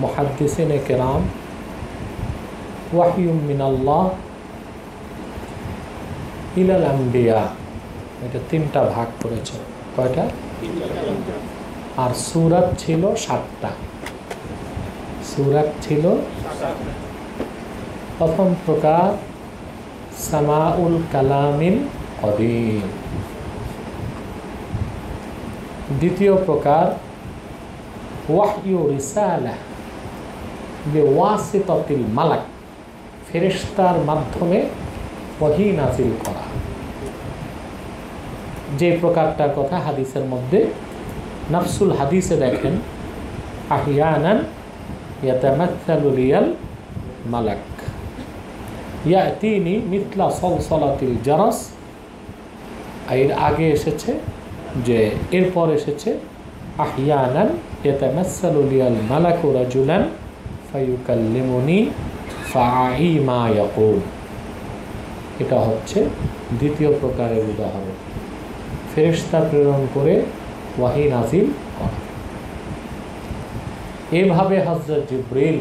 মুহাদ্দিসিনে কেরাম ওয়াহিয়ুম মিনাল্লাহ ইলাল আম্বিয়া, এটা 3টা ভাগ করেছে। কয়টা? আর সূরা ছিল 7টা। সূরা ছিল প্রথম প্রকার সামাউল কালামিল কদিম, দ্বিতীয় প্রকার ওয়াহয়ু রিসালাহ বিওয়াসিতাতিল মালাক, ফেরেশতার মাধ্যমে ওহী নাযিল করা। যে প্রকারটার কথা হাদিসের মধ্যে নাফসুল হাদিসে দেখেন, আহিয়ানান ইয়াতামাত্সালু লিয়াল মালাক ইয়াতিনি মিথলা সলসলাতিল জারাস। এর আগে এসেছে যে এরপর এসেছে আহিয়ানান ইয়াতামাত্সালু লিয়াল মালাকু রাজুলান ফায়ুকাল্লিমুনি ফাআই মা ইয়াকুল। এটা হচ্ছে দ্বিতীয় প্রকারের উদাহরণ, ফেরেশতা প্রেরণ করে ওয়াহী নাযিল করা। এভাবে হযরত জিবরিল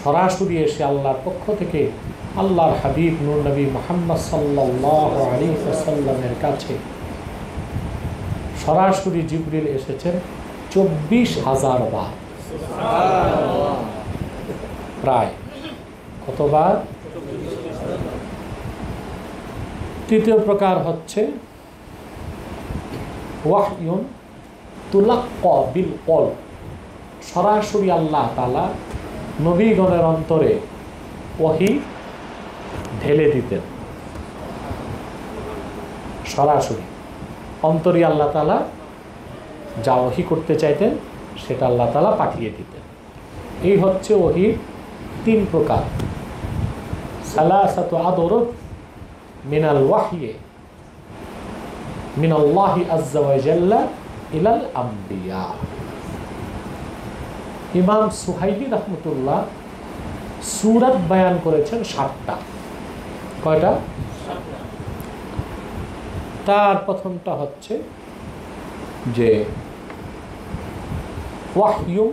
সরাসরি এসে আল্লাহর পক্ষ থেকে আল্লাহর হাবিব নূর নবী মুহাম্মদ সাল্লাল্লাহু আলাইহি ওয়াসাল্লামের কাছে সরাসরি জিবরিল এসেছেন 24,000 বার। প্রায় কতবার? তৃতীয় প্রকার হচ্ছে ওয়াহয়ুন তুলাক্কা বিল কলব, সরাসরি আল্লাহ তাআলা নবীগণের অন্তরে ওহী ঢেলে দিতেন। সরাসরি অন্তরে আল্লাহ তাআলা যা ওহী করতে চাইতেন সেটা আল্লাহ তাআলা পাঠিয়ে দিতেন। এই হচ্ছে ওহীর 3 প্রকার। সালাসাতু আদরুব মিনাল ওয়াহyi মিনাল্লাহি আযজা ওয়া জাল্লা ইলাল আম্বিয়া। ইমাম সুহাইলি রাহমাতুল্লাহ সূরাত বয়ান করেছেন 7টা। কয়টা? 7টা। তার প্রথমটা হচ্ছে যে ওয়াহয়ু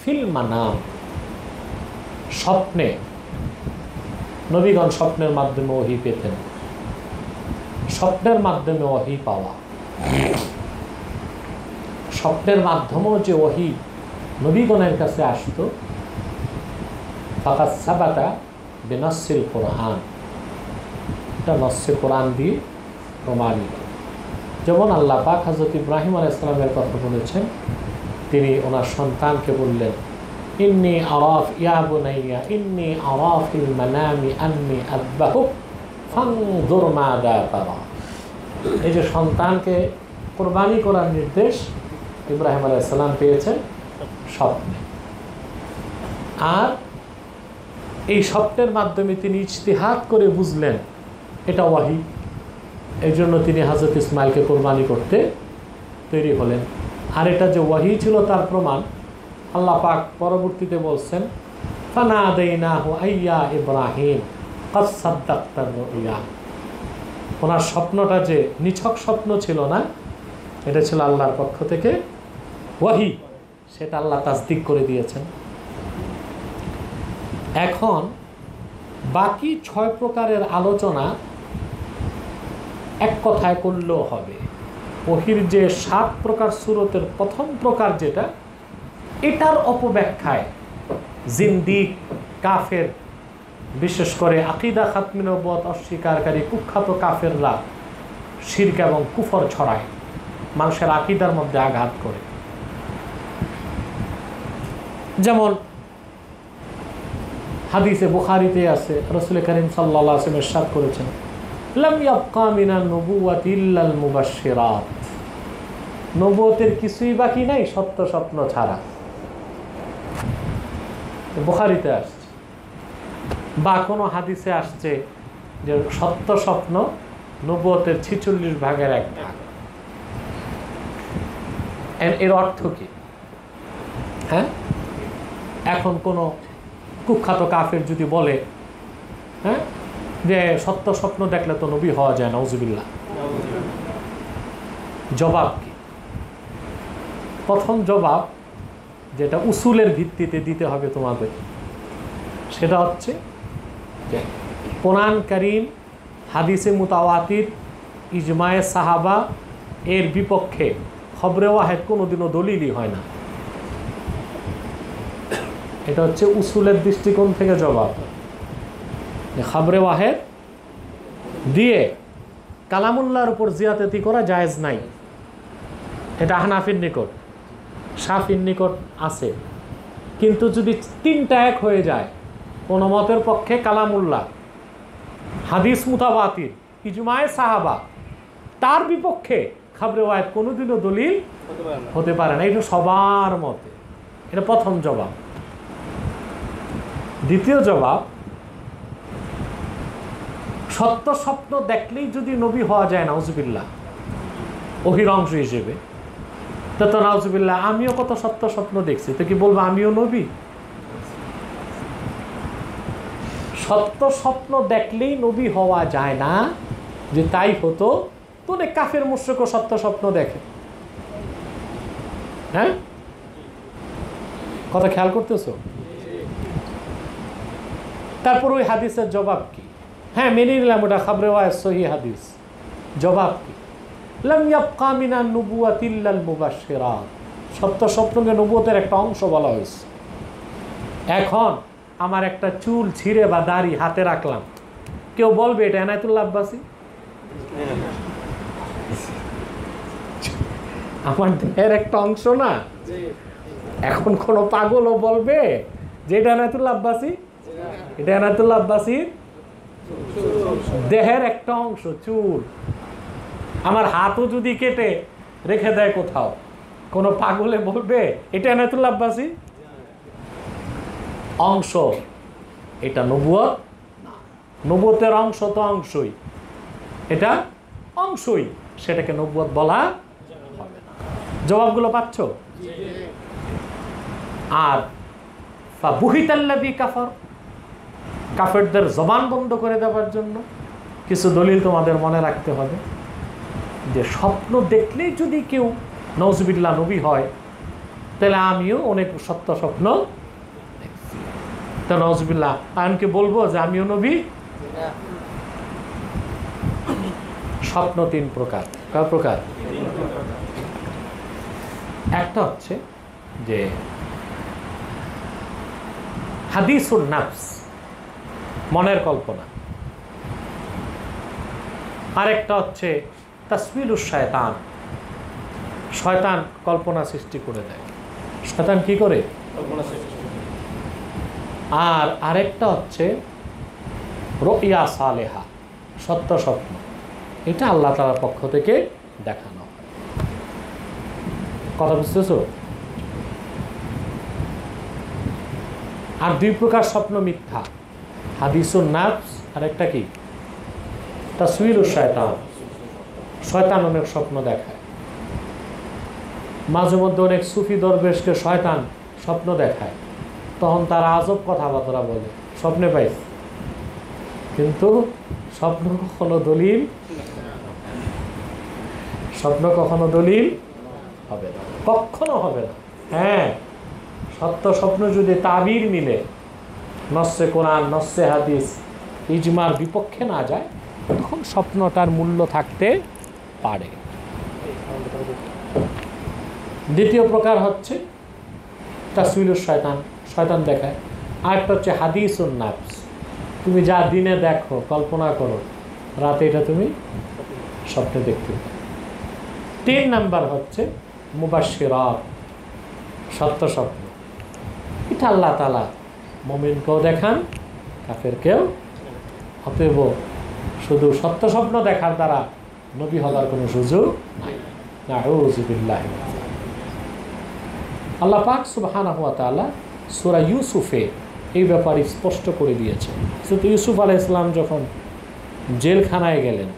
ফিল মানাম, স্বপ্নে নবীগণ স্বপ্নের মাধ্যমে ওহী পেতেন। স্বপ্নের মাধ্যমে ওহী পাওয়া, স্বপ্নের মাধ্যমেও যে ওহী নবীগণের কাছে আসতো, ফাকাত সাবাতা বিনাসিল কোরআন, এটা নসে কোরআন দিয়ে প্রমাণিত। যেমন আল্লাহ পাক হযরত ইব্রাহিম আলাইহিস সালামের কথা বলেছেন, তিনি ওনার সন্তানকে বললেন, ইন্নী আরাফ ইয়া বুনাইয়া ইন্নী আরাফিল মানামি আন্নী আযবাহুক ফানজুর মাযা তারা। এই যে সন্তানকে কুরবানি করার নির্দেশ ইব্রাহিম আলাইহিস সালাম পেয়েছেন স্বপ্নে, আর এই স্বপ্নের মাধ্যমে তিনি ইজতিহাদ করে বুঝলেন এটা ওয়াহী। এই জন্য তিনি হযরত ইসমাইলকে কুরবানি করতে তৈরি হলেন। আর এটা যে ওয়াহী ছিল তার প্রমাণ আল্লাহ পাক পরবর্তীতে বলছেন, ফানাদাইনাহু আইয়া ইব্রাহিম ক্বাদ সাদ্দাকতার রুইয়া। ওনার স্বপ্নটা যে নিছক স্বপ্ন ছিল না, এটা ছিল আল্লাহর পক্ষ থেকে ওয়াহী, সেটা আল্লাহ তাসদিক করে দিয়েছেন। এখন বাকি 6 প্রকারের আলোচনা এক কথায় করলেও হবে। ওহীর যে 7 প্রকার সূরতের প্রথম প্রকার যেটা, এটার অপব্যাখ্যায় জিন্দিক, কাফের, বিশেষ করে আকীদা খাতমে নবুয়ত অস্বীকারী কুখ্যাত কাফেররা শিরক এবং কুফর ছড়ায়, মানুষের আকীদার মধ্যে আঘাত করে। যেমন হাদিসে বুখারীতে আছে, রাসূল করিম সাল্লাল্লাহু আলাইহি ওয়াসাল্লাম ইরশাদ করেছেন, লাম ইয়াবকা মিনান নবুওয়াতি ইল্লাল মুবাশশিরাত। নবুয়তের কিছুই বাকি নাই সত্য স্বপ্ন ছাড়া। বুখারীতে আসছে, বা কোনো হাদিসে আসছে যে সত্য স্বপ্ন নবুয়তের 46 ভাগের 1 ভাগ। এর অর্থ কি? হ্যাঁ, এখন কোনো কুখ্যাত কাফের যদি বলে, হ্যাঁ, যে সত্য স্বপ্ন দেখলে তো নবী হওয়া যায়, নাউজুবিল্লাহ, জবাব কি? প্রথম জবাব যেটা উসুলের ভিত্তিতে দিতে হবে তোমাদের, সেটা হচ্ছে যে কোরআন কারীম, হাদিসে মুতাওয়াতির, ইজমায়ে সাহাবা এর বিপক্ষে খবরে ওয়াহেদ কোনোদিনও দলিলই হয় না। এটা হচ্ছে উসুলের দৃষ্টিকোণ থেকে জবাব। খবরে ওয়াহেদ দিয়ে কালামুল্লাহর উপর জিয়াদতি করা জায়েজ নাই। এটা হানাফির নিকট, শাফির নিকট আছে। কিন্তু যদি তিনটা এক হয়ে যায়, কোন মতের পক্ষে কালামুল্লাহ, হাদিস মুতাওয়াতির, ইজমায়ে সাহাবা, তার বিপক্ষে খবরে ওয়াহেদ কোনোদিনও দলিল হতে পারে না। এটা সবার মতে। এটা প্রথম জবাব। দ্বিতীয় জবাব, সত্য স্বপ্ন দেখলেই যদি নবী হওয়া যায় নাউজুবিল্লাহ ওহির অংশ হিসেবে, তো নাউজুবিল্লাহ আমিও কত সত্য স্বপ্ন দেখছি, তো কি বলবো আমিও নবী? সত্য স্বপ্ন দেখলেই নবী হওয়া যায় না, যে তাই হতো তো অনেক কাফের মুশরিকও সত্য স্বপ্ন দেখে। হ্যাঁ, কথা খেয়াল করতেছো? তারপর ওই হাদিসের জবাব কি? হ্যাঁ, মেনে নিলাম ওটা খবরে ওয়াহেদ সহিহ হাদিস। জবাব কি? লাম ইয়াবকা মিনান নুবুওয়াতি ইল্লাল মুবাশশিরাত। সত্য স্বপ্নকে নবুয়তের একটা অংশ বলা হয়েছে। এখন আমার একটা চুল ছিঁড়ে বা দাড়ি হাতে রাখলাম, কেউ বলবে এটা এনায়েতুল্লাহ আব্বাসী? আমার দেহের একটা অংশ না? এখন কোনো পাগলও বলবে যে এটা এনায়েতুল্লাহ আব্বাসী? এটা এনায়েতুল্লাহ আব্বাসীর দেহের একটা অংশ, চুল। আমার হাতও যদি কেটে রেখে দেয় কোথাও, কোনো পাগলে বলবে এটা এনায়েতুল্লাহ আব্বাসী? অংশ। এটা নবুয়ত না। নবুয়তের অংশ তো অংশই, এটা অংশই, সেটাকে নবুয়ত বলা হবে না। জবাবগুলো পাচ্ছ? আর ফাবুহিতাল্লাযী কাফার, কাফেরদের জবান বন্ধ করে দেওয়ার জন্য কিছু দলিল তোমাদের মনে রাখতে হবে। যে স্বপ্ন দেখলেই যদি কেউ নাউজুবিল্লাহ নবী হয়, তাহলে আমিও অনেক সত্য স্বপ্ন দেখছি, তো নাউজুবিল্লাহ আমিকে বলবো যে আমিও নবী? স্বপ্ন তিন প্রকার। কয় প্রকার? একটা হচ্ছে যে হাদিসুন নাফস, মনের কল্পনা। আরেকটা হচ্ছে তাসবিলুশ শয়তান, শয়তান কল্পনা সৃষ্টি করে দেয়। শয়তান কি করে? কল্পনা সৃষ্টি। আর আরেকটা হচ্ছে রুইয়া সালেহা, সত্য স্বপ্ন। এটা আল্লাহ তাআলার পক্ষ থেকে দেখানো হয়। কথা বুঝতেছো? আর দুই প্রকার স্বপ্ন মিথ্যা, হাদিসুন নাফস, আর একটা কি তাসবিলুশ শয়তান। শয়তান অনেক স্বপ্ন দেখায়। মাঝে মধ্যে অনেক সুফি দরবেশকে শয়তান স্বপ্ন দেখায়, তখন তারা আজব কথাবার্তা বলে, স্বপ্নে পাই, কিন্তু স্বপ্ন কখনো দলিল, স্বপ্ন কখনো দলিল হবে না, কখনো হবে না। হ্যাঁ, সত্য স্বপ্ন যদি তাবির মিলে, নস্সে কোরআন, নস্সে হাদিস, ইজমার বিপক্ষে না যায়, তখন স্বপ্নটার মূল্য থাকতে পারে। দ্বিতীয় প্রকার হচ্ছে তাসবিলুশ শয়তান, শয়তান দেখায়। আরেকটা হচ্ছে হাদিসুন নাফস, তুমি যা দিনে দেখো, কল্পনা করো, রাতে এটা তুমি স্বপ্নে দেখতে পাও। 3 নাম্বার হচ্ছে মুবাশশিরাত, সত্য স্বপ্ন। এটা আল্লাহ তাআলা মুমিনকেও দেখান, কাফেরকেও। অতএব শুধু সত্য স্বপ্ন দেখার দ্বারা নবী হওয়ার কোনো সুযোগ নাই। নাউযু বিল্লাহি। আল্লাহ পাক সুবহানাহু ওয়া তাআলা সূরা ইউসুফে এই ব্যাপারে স্পষ্ট করে দিয়েছেন। শুধু ইউসুফ আলাইহিস সালাম যখন জেলখানায় গেলেন,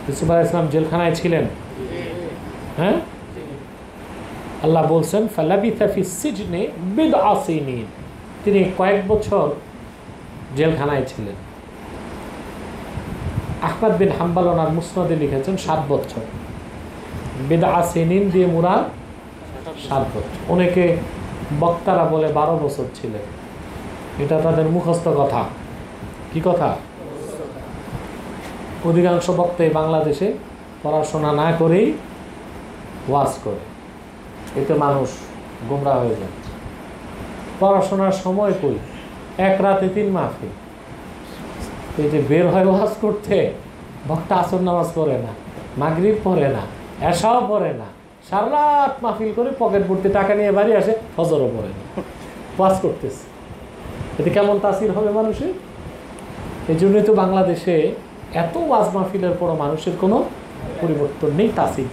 ইউসুফ আলাইহিস সালাম জেলখানায় ছিলেন, হ্যাঁ, আল্লাহ বলছেন ফালাবিথা ফিস সিজনি বিদআ সিনিন, তিনি কয়েক বছর জেলখানায় ছিলেন। আহমদ বিন হাম্বল ওনার মুসনাদে লিখেছেন 7 বছর। বিদআ সিনিন দিয়ে মুরাদ 7 বছর। অনেকে বক্তারা বলে 12 বছর ছিলেন, এটা তাদের মুখস্থ কথা। কি কথা? অধিকাংশ বক্তাই বাংলাদেশে পড়াশোনা না করেই ওয়াজ করে, এতে মানুষ গোমরা হয়ে যাচ্ছে। পড়াশোনার সময় কই, 1 রাতে 3 মাহফিল। এই যে বের হয় ওয়াজ করতে, বক্তা আসর নামাজ পড়ে না, মাগরিব পড়ে না, এশাও পড়ে না, সারা রাত মাহফিল করে পকেট ভর্তি টাকা নিয়ে বাড়ি আসে, ফজরও পড়ে না, ওয়াজ করতেছে। এতে কেমন তাসির হবে মানুষের? এই জন্যই তো বাংলাদেশে এত ওয়াজ মাহফিলের পরও মানুষের কোনো পরিবর্তন নেই, তাসির।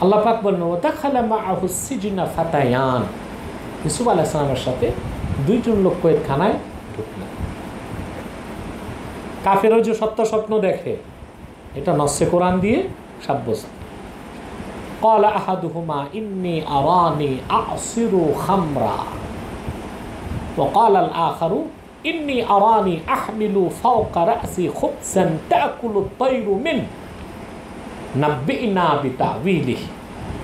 আল্লাহ পাক বলেন ওয়াদাখালা মাআহু সিজনা ফাতায়ান, ইউসুফ আলাইহিস সালামের সাথে 2 জন লোক কয়েদখানায় ঢুকলেন। কাফেরও যে সত্য স্বপ্ন দেখে, এটা নসে কোরআন দিয়ে সাব্যস্ত। ক্বালা আহাদুহুমা ইন্নী আরানি আ'সিরু খামরা ওয়া ক্বালা আল আখারু ইন্নী আরানি আহমিলু ফাওকা রাসি খুবসান তাকুলু আত-তায়রু মিন নাব্বিনা বিতাউইলিহি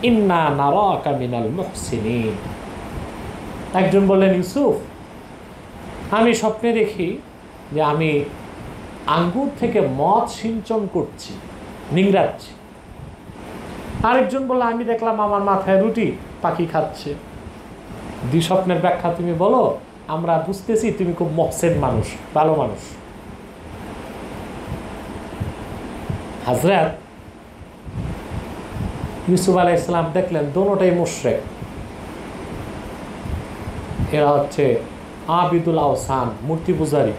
ইন্না নারাকা মিনাল মুহসিনিন। একজন বললেন, ইউসুফ, আমি স্বপ্নে দেখি যে আমি আঙ্গুর থেকে মদ সিঞ্চন করছি, নিংড়াচ্ছি। আরেকজন বলল, আমি দেখলাম আমার মাথায় রুটি পাখি খাচ্ছে। 2 স্বপ্নের ব্যাখ্যা তুমি বলো, আমরা বুঝতেছি তুমি খুব মহসেন মানুষ, ভালো মানুষ। হযরত ইউসুফ আলাইহিস সালাম দেখলেন দোনোটাই মুশরিক। এরা হচ্ছে আবিদুল আওসান, মূর্তি পূজারী,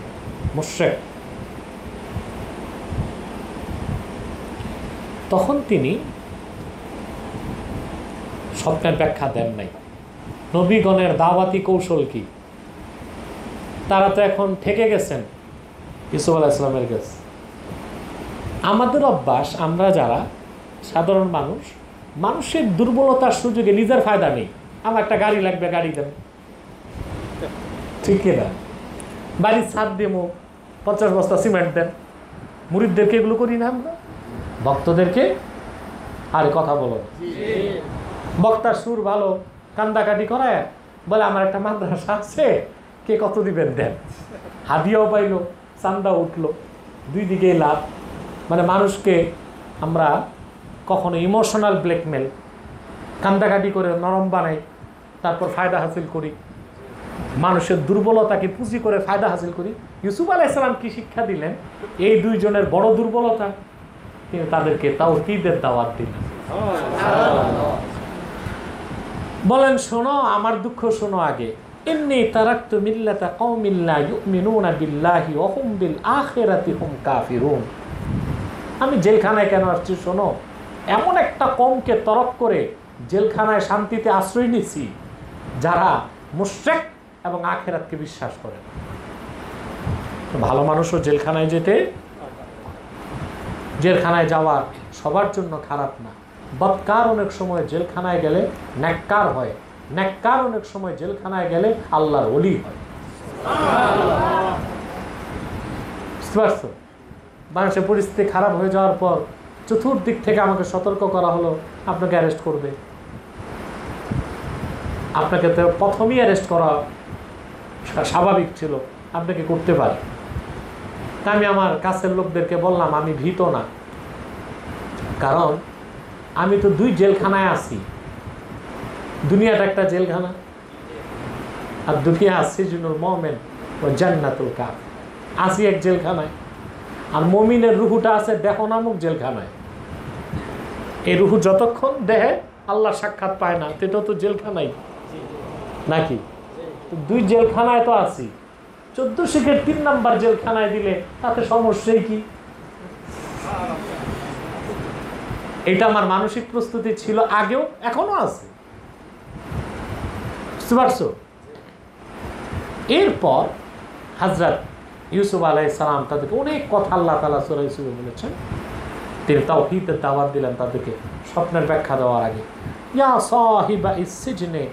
মুশরিক। তখন তিনি স্বপ্নের ব্যাখ্যা দেন নাই। নবীগণের দাওয়াতি কৌশল কি? তারা তো এখন ঠেকে গেছেন ইউসুফ আলাইহিস সালামের কাছে। আমাদের অভ্যাস, আমরা যারা সাধারণ মানুষ, মানুষের দুর্বলতার সুযোগে নিজের ফায়দা নেই। আমার একটা গাড়ি লাগবে, গাড়ি দেন, ঠিক না? বাড়ির ছাদ দেবো, 50 বস্তা সিমেন্ট দেন। মুরিদদেরকে এগুলো করি না আমরা, ভক্তদেরকে আরে কথা বলো। বক্তার সুর ভালো, কান্দাকাটি করায় বলে আমার একটা মাদ্রাসা আছে, কে কত দিবেন দেন। হাদিয়াও পাইলো, চান্দা উঠলো, 2 দিকেই লাভ। মানে মানুষকে আমরা কখনো ইমোশনাল ব্ল্যাকমেল, কান্দাকাটি করে নরম বানাই, তারপর ফায়দা হাসিল করি, মানুষের দুর্বলতাকে পুঁজি করে ফায়দা হাসিল করি। ইউসুফ আলাইহিস সালাম কি শিক্ষা দিলেন? এই 2 জনের বড় দুর্বলতা, তিনি তাদেরকে তাওহীদের দাওয়াত দিলেন। বলেন, শোনো, আমার দুঃখ শোনো আগে। ইন্নী তারাকতু মিল্লাতা কওমিন লা ইউমিনুনা বিল্লাহি ওয়া হুম বিল আখিরাতি হুম কাফিরুন। আমি জেলখানায় কেন আসছি শোনো। এমন একটা কওমকে তরক করে জেলখানায় শান্তিতে আশ্রয় নিছি যারা মুশরিক এবং আখিরাতকে বিশ্বাস করে। ভালো মানুষও জেলখানায় যেতে, জেলখানায় যাওয়া সবার জন্য খারাপ না। বদকার অনেক সময় জেলখানায় গেলে নেককার হয়, নেককার অনেক সময় জেলখানায় গেলে আল্লাহর ওলি হয়। বুঝতে পারছো? মানুষের পরিস্থিতি খারাপ হয়ে যাওয়ার পর চতুর্দিক থেকে আমাকে সতর্ক করা হলো, আপনাকে অ্যারেস্ট করবে। আপনাকে তো প্রথমেই অ্যারেস্ট করা স্বাভাবিক ছিল, আপনাকে করতে পারে। তা আমি আমার কাছের লোকদেরকে বললাম, আমি ভীত না, কারণ আমি তো 2 জেলখানায় আছি। দুনিয়াটা একটা জেলখানা, আর দুনিয়া সিজনুল মুমিন ও জান্নাতুল কাফির। আছি এক জেলখানায়, আর মুমিনের রুহুটা আছে দেহ নামক জেলখানায়। এই রুহু যতক্ষণ দেহে আল্লাহর সাক্ষাৎ পায় না, সেটা তো জেলখানাই নাকি? 2 জেলখানায় তো আছি। 14 শিখের 3 নাম্বার জেলখানায় দিলে তাতে সমস্যাই কি? এটা আমার মানসিক প্রস্তুতি ছিল আগেও, এখনো আছে। বুঝতে পারছো? এরপর হযরত ইউসুফ আলাইহিস সালাম তাদেরকে অনেক কথা আল্লাহ তাআলা সূরা ইউসুফে বলেছেন। তিনি তাওহীদের দাওয়াত দিলেন তাদেরকে স্বপ্নের ব্যাখ্যা দেওয়ার আগে। ইয়া সাহিবা ইস-সিজনে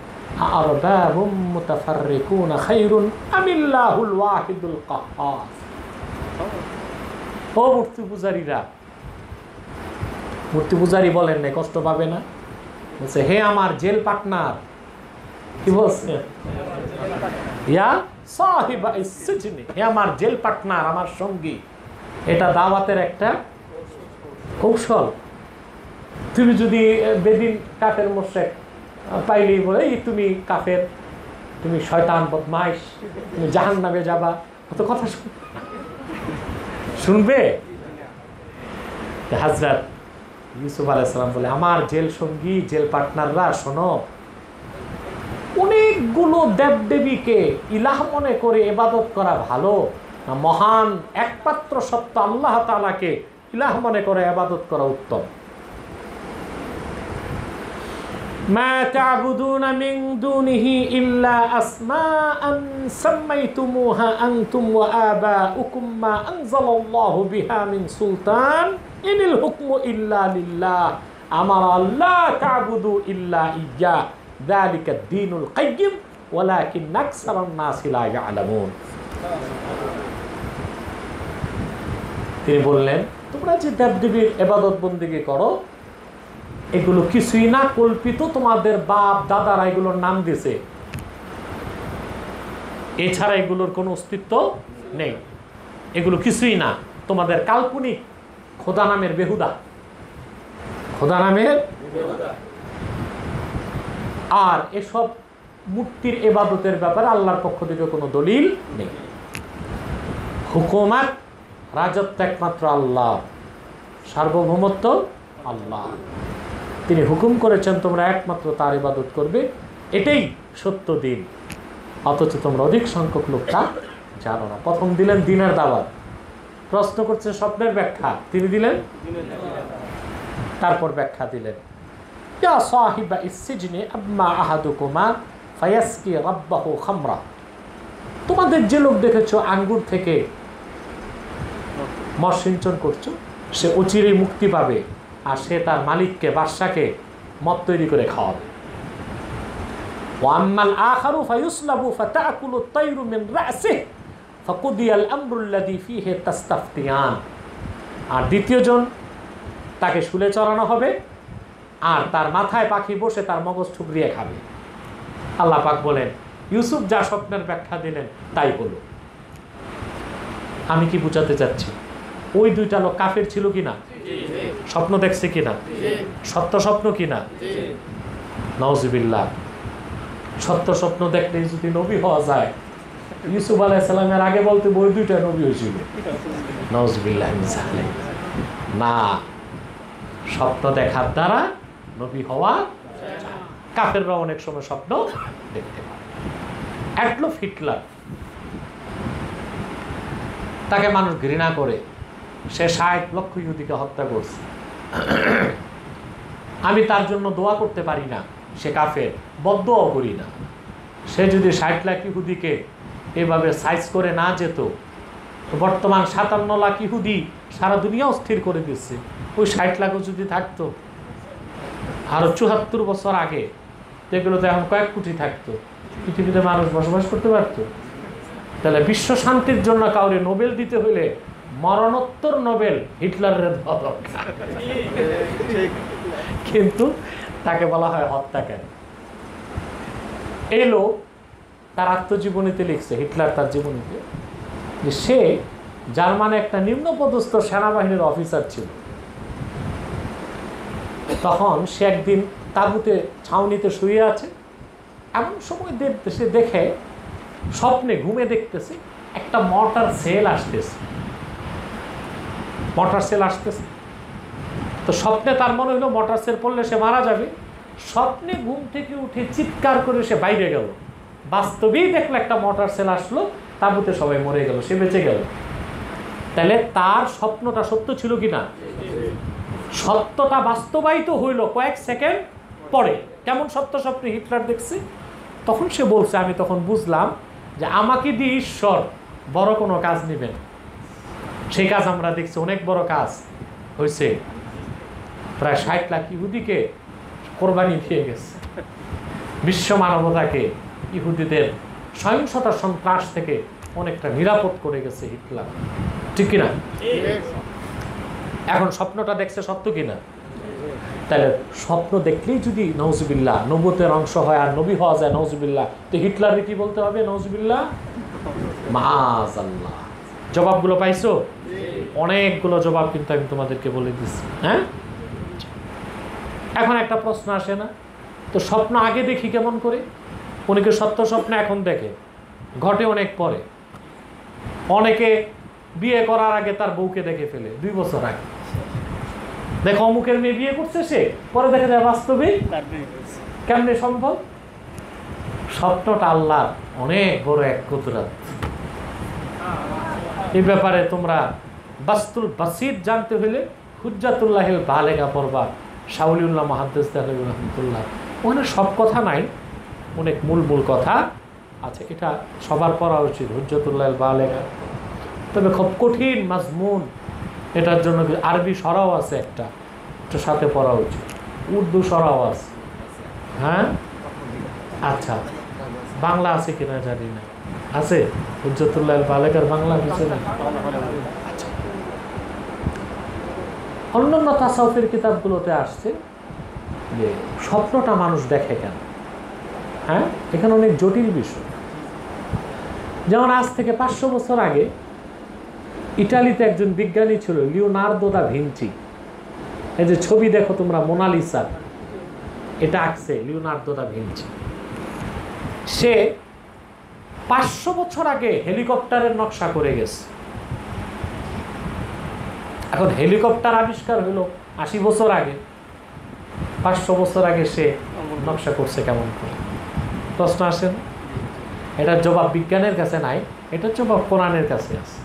আরবাবুম মুতাফাররিকুনা খায়রুন আমিল্লাহুল ওয়াহিদুল কাহ্হার। ও মূর্তি পূজারীরা, মূর্তি পূজারী বলেন না, কষ্ট পাবে না? বলছে হে আমার জেল পার্টনার, কি বলছে, ইয়া সাহিবা ইসজিনি, হে আমার জেল পার্টনার, আমার সঙ্গী। এটা দাওয়াতের একটা কৌশল। তুমি যদি বেদিন কাফের মোশরিক পাইলেই বলে তুমি কাফের, তুমি শয়তান বদমাইশ, তুমি জাহান্নামে যাবা, কত কথা শুনবে। হযরত ইউসুফ আলাইহিস সালাম বলে আমার জেল সঙ্গী, জেল পার্টনাররা, শোনো, অনেকগুলো দেবদেবীকে ইলাহ মনে করে ইবাদত করা ভালো না মহান একমাত্র সত্য আল্লাহ তাআলাকে ইলাহ মনে করে ইবাদত করা উত্তম। মা তা'বুদুনা মিন দুনিহি ইল্লা আসমাআন সাম্মাইতুমুহা আনতুম ওয়া আবাউকুম মা আনজালাল্লাহু বিহা মিন সুলতান ইনিল হুকমু ইল্লা লিল্লাহ আমারা আল্লা তা'বুদু ইল্লা ইয়্যা যালিকা দ্বীনুল কাইয়্যিম ওয়ালাকিন আকসারান নাসি লা ইয়ালামুন। তিনি বললেন তোমরা যে দেবদেবীর ইবাদত বন্দেগী করো এগুলো কিছুই না, কল্পিত, তোমাদের বাপ দাদারা এগুলোর নাম দিয়েছে, এছাড়া এগুলোর কোনো অস্তিত্ব নেই, এগুলো কিছুই না, তোমাদের কাল্পনিক খোদা নামের বেহুদা, খোদা নামের। আর এসব মূর্তির ইবাদতের ব্যাপারে আল্লাহর পক্ষ থেকে কোনো দলিল নেই। হুকুমাত, রাজত্ব একমাত্র আল্লাহ, সার্বভৌমত্ব আল্লাহ, তিনি হুকুম করেছেন তোমরা একমাত্র তার ইবাদত করবে, এটাই সত্য দিন। অথচ তোমরা অধিক সংখ্যক লোক তা জানো না। প্রথম দিলেন দিনের দাওয়াত, প্রশ্ন করছে স্বপ্নের ব্যাখ্যা, তিনি দিলেন, তারপর ব্যাখ্যা দিলেন ইয়া সাহিবা ইসজিনি আম্মা আহাদুকুমা ফায়াসকি রাব্বাহু খামরা, তোমাদের যে লোক দেখেছো আঙ্গুর থেকে মদ সিঞ্চন করছো সে অচিরেই মুক্তি পাবে, আর সে তার মালিককে বাদশাকে মদ তৈরি করে খাওয়াবে। ওয়াম্মাল আখারু ফায়ুসলাবু ফাতাকুলু আত-তায়রু মিন রাসিহি ফাকুদিয়াল আমরুল্লাযী ফীহি তাস্তাফতিয়ান, আর দ্বিতীয়জন তাকে শুলে চড়ানো হবে আর তার মাথায় পাখি বসে তার মগজ ঠুকরিয়ে খাবে। আল্লাহ পাক বলেন ইউসুফ যা স্বপ্নের ব্যাখ্যা দিলেন তাই হলো। আমি কি বুঝাতে চাচ্ছি, ওই দুইটা লোক কাফের ছিল কিনা, স্বপ্ন দেখছে কিনা, সত্য স্বপ্ন কিনা, নাউজুবিল্লাহ। সত্য স্বপ্ন দেখলে যদি নবী হওয়া যায়, ইউসুফ আলাইহিস সালামের আগে বলতে ওই দুইটা নবী হয়েছিল, নাউজুবিল্লাহ। না, স্বপ্ন দেখার দ্বারা নবী হওয়া, কাফেররা অনেক সময় স্বপ্ন দেখতে পারে। অ্যাডলফ হিটলার, তাকে মানুষ ঘৃণা করে, সে 60 লক্ষ ইহুদিকে হত্যা করছে। আমি তার জন্য দোয়া করতে পারি না, সে কাফের, বদদোয়াও করি না। সে যদি 60 লাখ ইহুদিকে এভাবে সাইজ করে না যেত, বর্তমান 57 লাখ ইহুদি সারা দুনিয়া অস্থির করে দিচ্ছে। ওই 60 লাখও যদি থাকতো আরো 74 বছর আগে, যেগুলো তো এখন কয়েক কোটি থাকতো, পৃথিবীতে মানুষ বসবাস করতে পারত। তাহলে বিশ্ব শান্তির জন্য কাউরে নোবেল দিতে হইলে মরণোত্তর নোবেল হিটলারের দেওয়া দরকার, কিন্তু তাকে বলা হয় হত্যাকারী। এই লোক তার আত্মজীবনীতে লিখছে, হিটলার তার জীবনীতে, যে সে জার্মানে একটা নিম্নপদস্থ সেনাবাহিনীর অফিসার ছিল। তখন সে একদিন তাঁবুতে ছাউনিতে শুয়ে আছে, এমন সময় সে দেখে, স্বপ্নে ঘুমে দেখতেছে একটা মর্টার সেল আসতেছে, মর্টার সেল আসতেছে। তো স্বপ্নে তার মনে হলো মর্টার সেল পড়লে সে মারা যাবে। স্বপ্নে ঘুম থেকে উঠে চিৎকার করে সে বাইরে গেল, বাস্তবেই দেখলো একটা মর্টার সেল আসলো, তাঁবুতে সবাই মরে গেল, সে বেঁচে গেল। তাহলে তার স্বপ্নটা সত্য ছিল কিনা? সত্যটা বাস্তবায়িত হইল কয়েক সেকেন্ড পরে। কেমন সত্য স্বপ্নে হিটলার দেখছে? তখন সে বলছে, আমি তখন বুঝলাম যে আমাকে দিয়ে ঈশ্বর বড় কোনো কাজ নেবেন। সেই কাজ আমরা দেখছি, অনেক বড় কাজ হয়েছে। প্রায় 60 লাখ ইহুদিকে কোরবানি দিয়ে গেছে। বিশ্ব মানবতাকে ইহুদিদের সহিংসতা সন্ত্রাস থেকে অনেকটা নিরাপদ করে গেছে হিটলার, ঠিক কিনা? এখন স্বপ্নটা দেখছে সত্য কিনা? তাহলে স্বপ্ন দেখলেই যদি নওজুবিল্লাহ নবুয়তের অংশ হয় আর নবী হওয়া যায় নওজুবিল্লাহ, তো হিটলারে কি বলতে হবে? নওজুবিল্লাহ মাআযাল্লাহ। জবাবগুলো পাইছো? অনেকগুলো জবাব কিন্তু আমি তোমাদেরকে বলে দিচ্ছি। হ্যাঁ, এখন একটা প্রশ্ন আসে না, তো স্বপ্ন আগে দেখি কেমন করে? অনেকে সত্য স্বপ্ন এখন দেখে, ঘটে অনেক পরে। অনেকে বিয়ে করার আগে তার বউকে দেখে ফেলে 2 বছর আগে, দেখো অমুকের মেয়ে বিয়ে করছে, সে পরে দেখা যায় বাস্তবে কেমনে সম্ভব? স্বপ্নটা আল্লাহর অনেক বড় এক কুদরত। এই ব্যাপারে তোমরা বাস্তুল বাসিত জানতে হলে হুজ্জাতুল্লাহিল বালেগা পড়বা, শাউলিউল্লাহ মুহাদ্দিস দেহলভী রাহমাতুল্লাহ। ওখানে সব কথা নাই, অনেক মূল কথা আছে, এটা সবার পড়া উচিত হুজ্জাতুল্লাহিল বালেগা। তবে খুব কঠিন মাজমুন, এটার জন্য আরবি সরাও আছে, একটা সাথে পড়া উচিত, উর্দু সরাও আছে। হ্যাঁ, আচ্ছা, বাংলা আছে কিনা জানি না, আছে হুজ্জাতুল্লাহিল বালেগার বাংলা কিছু না। আচ্ছা, অন্যান্য তাসাউফের কিতাবগুলোতে আসছে যে স্বপ্নটা মানুষ দেখে কেন। হ্যাঁ, এখানে অনেক জটিল বিষয়। যেমন আজ থেকে 500 বছর আগে ইটালিতে একজন বিজ্ঞানী ছিল লিওনার্দো দা ভিঞ্চি। এই যে ছবি দেখো তোমরা মোনালিসা, এটা আঁকছে লিওনার্দো দা ভিঞ্চি। সে 500 বছর আগে হেলিকপ্টারের নকশা করে গেছে। এখন হেলিকপ্টার আবিষ্কার হলো 80 বছর আগে, 500 বছর আগে সে নকশা করছে কেমন করে? প্রশ্ন আসেন। এটার জবাব বিজ্ঞানের কাছে নাই, এটার জবাব কোরআনের কাছে আছে।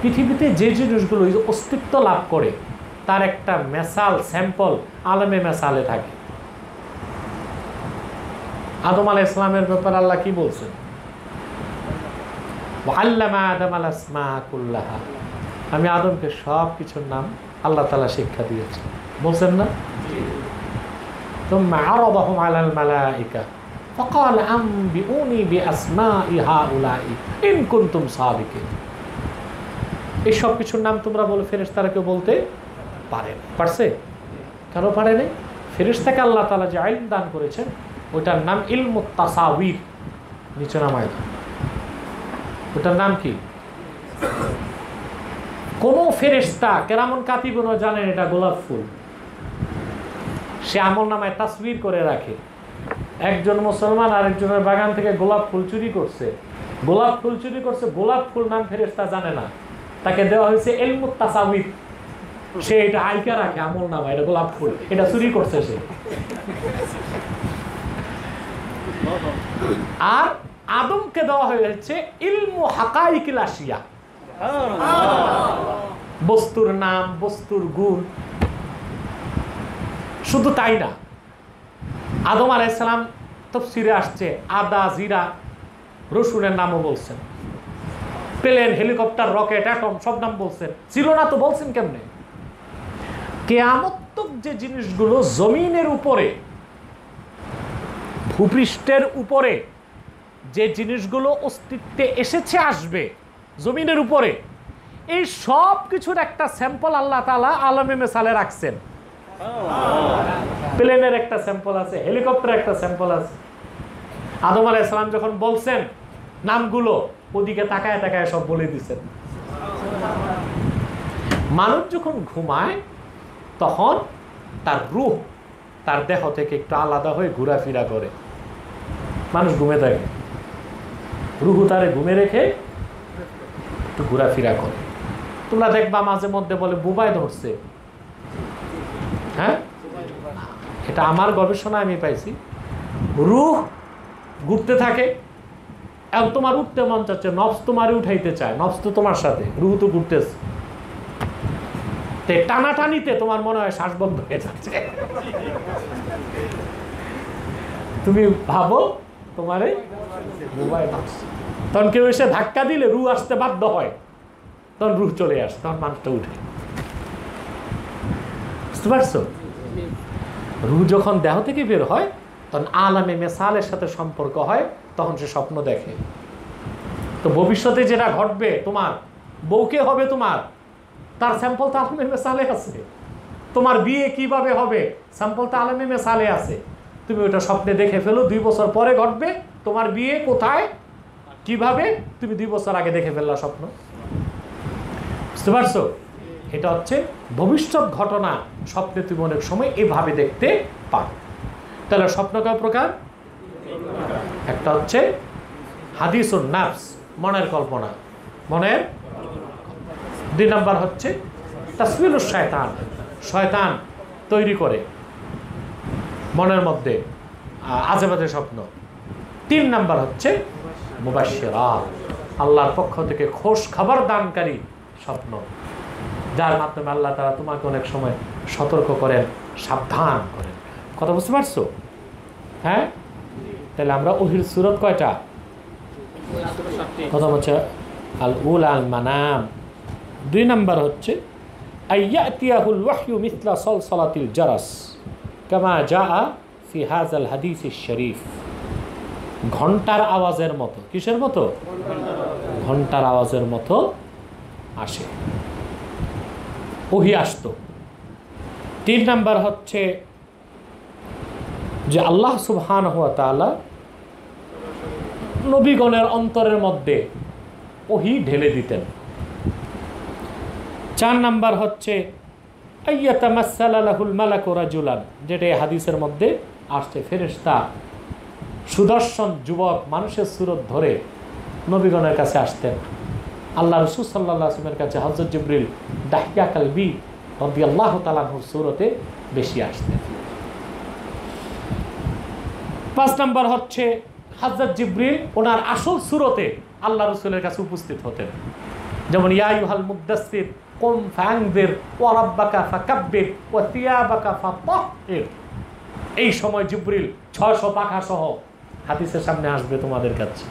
পৃথিবীতে যে জিনিসগুলো অস্তিত্ব লাভ করে তার একটা মেসাল স্যাম্পল আলমে মেসালে থাকে। আদম আলাইহিস সালামের ব্যাপারে আল্লাহ কি বলছেন? ওয়াল্লামা আদামাল আসমা কুল্লাহা, আমি আদমকে সব কিছুর নাম আল্লাহ তাআলা শিক্ষা দিয়েছি, বলছেন না? তুম্মা আরাদাহুম আলাল মালাইকা ফাকাল আনবিউনি বিআসমাই হাউলাই ইন কুনতুম সাদিকিন। এই সব কিছুর নাম তোমরা বলে, ফেরেশতারা কেউ বলতে পারে না। পারছে? কেন পারে নাই? ফেরেশতাকে আল্লাহ তাআলা যে ইলম দান করেছেন ওটার নাম ইলমুত তাসাউর। নিচে নামায়, ওটার নাম কি? কোন ফেরেশতা কেরামুন কাতিবুন জানেন এটা গোলাপ ফুল, সে আমল নামায় তাসবির করে রাখে। একজন মুসলমান আরেকজনের বাগান থেকে গোলাপ ফুল চুরি করছে, গোলাপ ফুল নাম ফেরেশতা জানে না, তাকে দেওয়া হয়েছে ইলমুত তাসাউর। সে এটা আইকা রাখে আমল নামায়, এটা গোলাপ ফুল, এটা চুরি করছে সে। আর আদমকে দেওয়া হয়েছে ইলমু হাকাইকিল আশিয়া, বস্তুর নাম, বস্তুর গুণ। শুধু তাই না, আদম আলাইহিস সালাম তাফসীরে আসছে আদা, জিরা, রসুনের নামও বলছেন, প্লেন, হেলিকপ্টার, রকেট, অ্যাটম সব নাম বলছেন। ছিল না তো বলছেন কেমনে? কিয়ামত যে জিনিসগুলো জমিনের উপরে, ভূপৃষ্ঠের উপরে যে জিনিসগুলো অস্তিত্বে এসেছে, আসবে জমিনের উপরে, এই সব কিছুর একটা স্যাম্পল আল্লাহ তাআলা আলমে মেসালে রাখছেন। প্লেনের একটা স্যাম্পল আছে, হেলিকপ্টারের একটা স্যাম্পল আছে। আদম আলাইহিস সালাম যখন বলছেন নামগুলো, ওদিকে তাকায় তাকায় সব বলে দিচ্ছেন। মানুষ যখন ঘুমায় তখন তার রূহ তার দেহ থেকে একটু আলাদা হয়ে ঘোরাফেরা করে। মানুষ ঘুমে থাকে, রূহ তারে ঘুমে রেখে একটু ঘোরাফেরা করে। তোমরা দেখবা মাঝে মধ্যে বলে বুবাই ধরছে। হ্যাঁ, এটা আমার গবেষণায় আমি পাইছি। রূহ ঘুরতে থাকে, এখন তোমার উঠতে মন চাচ্ছে, নফস তোমারই উঠাইতে চায়, নফস তো তোমার সাথে, রূহ তো ঘুরতেছে, টানাটানিতে তোমার মনে হয় শ্বাস বন্ধ হয়ে যাচ্ছে। তুমি ভাবো তোমারে মোবাইল আসছে, তখন কেউ এসে ধাক্কা দিলে রূহ আসতে বাধ্য হয়, তখন রূহ চলে আসে, তখন মানুষটা উঠে। বুঝতে পারছো? রূহ যখন দেহ থেকে বের হয় তখন আলামে মেসালের সাথে সম্পর্ক হয়, তখন সে স্বপ্ন দেখে। তো ভবিষ্যতে যেটা ঘটবে, তোমার বউকে হবে তোমার, তার স্যাম্পল তো আলামে মেসালে আছে। তোমার বিয়ে কিভাবে হবে, স্যাম্পল তো আলেমে মেসালে আছে, তুমি ওটা স্বপ্নে দেখে ফেলো, 2 বছর পরে ঘটবে, তোমার বিয়ে কোথায় কিভাবে, তুমি 2 বছর আগে দেখে ফেললা স্বপ্ন। বুঝতে পারছো? এটা হচ্ছে ভবিষ্যৎ ঘটনা, স্বপ্নে তুমি অনেক সময় এভাবে দেখতে পারো। তাহলে স্বপ্ন কয় প্রকার? একটা হচ্ছে হাদিসুন নাফস, মনের কল্পনা, মনের। 2 নাম্বার হচ্ছে তাসবিলুশ শয়তান, শয়তান তৈরি করে মনের মধ্যে আজে বাজে স্বপ্ন। 3 নাম্বার হচ্ছে মুবাশশিরাত, আল্লাহর পক্ষ থেকে খোশ খবর দানকারী স্বপ্ন, যার মাধ্যমে আল্লাহ তাআলা তোমাকে অনেক সময় সতর্ক করেন, সাবধান করেন। কথা বুঝতে পারছো? হ্যাঁ, তাহলে আমরা ওহির সূরত কয়টা? কথা হচ্ছে আল উলা আল মানাম। 2 নাম্বার হচ্ছে আইয়াতিয়াহুল ওয়াহয়ু মিসলা সালসালাতিল জারাস কামা জাআ ফি হাযাল হাদিসিশ শরীফ। ঘন্টার আওয়াজের মতো। কিসের মতো? ঘন্টার আওয়াজের মতো আসে, ওহি আসতো। 3 নাম্বার হচ্ছে যে আল্লাহ সুবহানাহু ওয়া তাআলা নবীগণের অন্তরের মধ্যে ওহি ঢেলে দিতেন। 4 নাম্বার হচ্ছে আইয়াতামাসসালা লাহুল মালাকু রাজুলান, যেটা এই হাদিসের মধ্যে আসছে, ফেরেশতা সুদর্শন যুবক মানুষের সুরত ধরে নবীগণের কাছে আসতেন। আল্লাহ রাসূল সাল্লাল্লাহু আলাইহি ওয়াসাল্লামের কাছে হযরত জিবরিল দাহিয়া কালবি রাদিয়াল্লাহু তাআলা আনহুর সুরতে বেশি আসতেন। 5 নাম্বার হচ্ছে হযরত জিবরিল ওনার আসল সুরতে আল্লাহ রাসূলের কাছে উপস্থিত হতেন। যেমন ইয়া আইয়ুহাল মুদ্দাসসির কুম ফাআনযির ওয়া রাব্বাকা ফাকাব্বির ওয়া থিয়াবাকা ফাতাহহির। এই সময় জিবরিল 600 পাখা সহ হাদিসের সামনে আসবে তোমাদের কাছে।